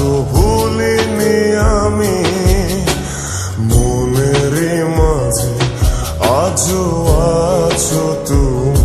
আজও ভুলিনি আমি, মনের মাঝে আজও আছো তুমি।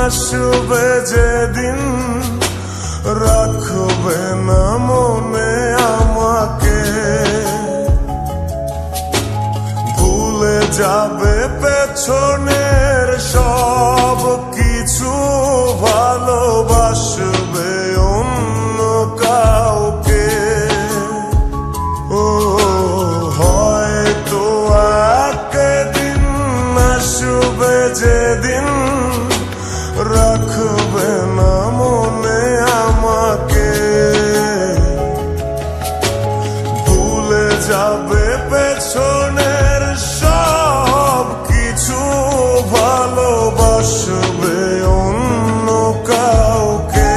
আসবে যেদিন রাখবে না মনে আমাকে, ভুলে যাবে পেছনের সব কিছু, ভালোবাসবে অন্য কাউকে। ও হয়তো একদিন আসবে যেদিন রাখবে না মনে আমাকে, ভুলে যাবে পেছনের সব কিছু, ভালোবাসবে অন্য কাউকে।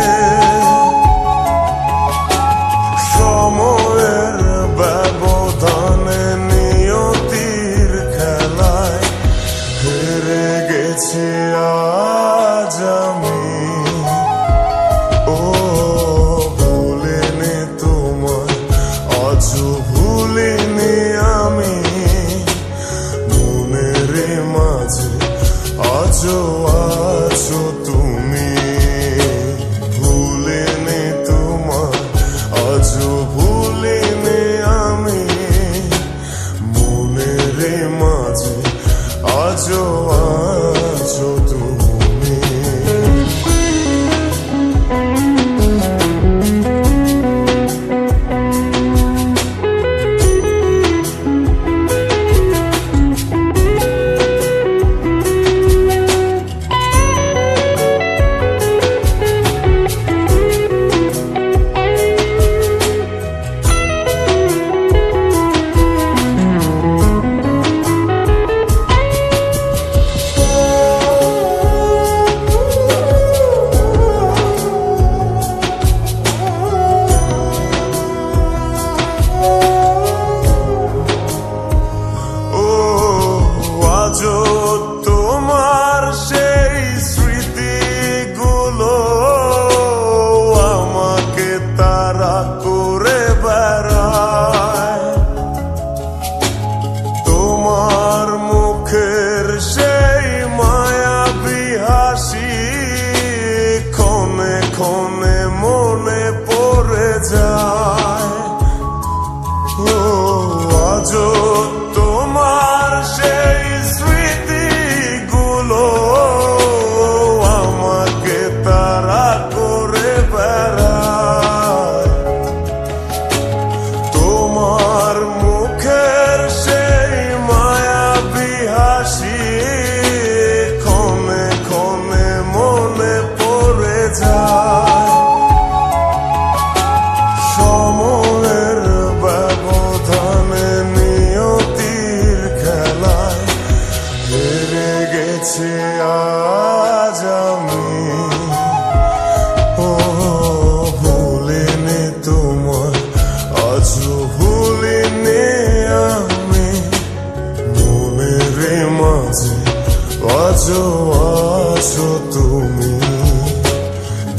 সময়ের ব্যবধানে নিয়তির খেলায় হেরে গেছি আজ আমি। ও ভুলিনি তোমায়, আজও ভুলিনি আমি, মনের মাঝে আজও আছো তুমি। ভুলিনি তোমায়, আজও ভুলিনি আমি, মনের মাঝে আজও আছো তুমি। তোমার সেই স্মৃতিগুলো আমাকে তাড়া করে বেড়ায়, তোমার মুখের সেই মায়াবী হাসি ক্ষণে ক্ষণে মনে পড়ে যায়। ও আজও তোমার সেই স্মৃতিগুলো আমাকে তাড়া করে বেড়ায়, তোমার মুখের সেই মায়াবী হাসি ক্ষণে ক্ষণে মনে পড়ে যায়। সময়ের ব্যবধানে নিয়তির খেলায় হেরে গেছি আজ আমি। ও ভুলিনি তোমায়, আজও ভুলিনি আমি, মনের মাঝে আজও আছো তুমি।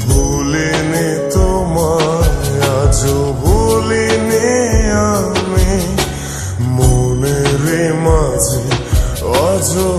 ভুলিনি তোমায়, আজও ভুলিনি আমি, মনের মাঝে আজও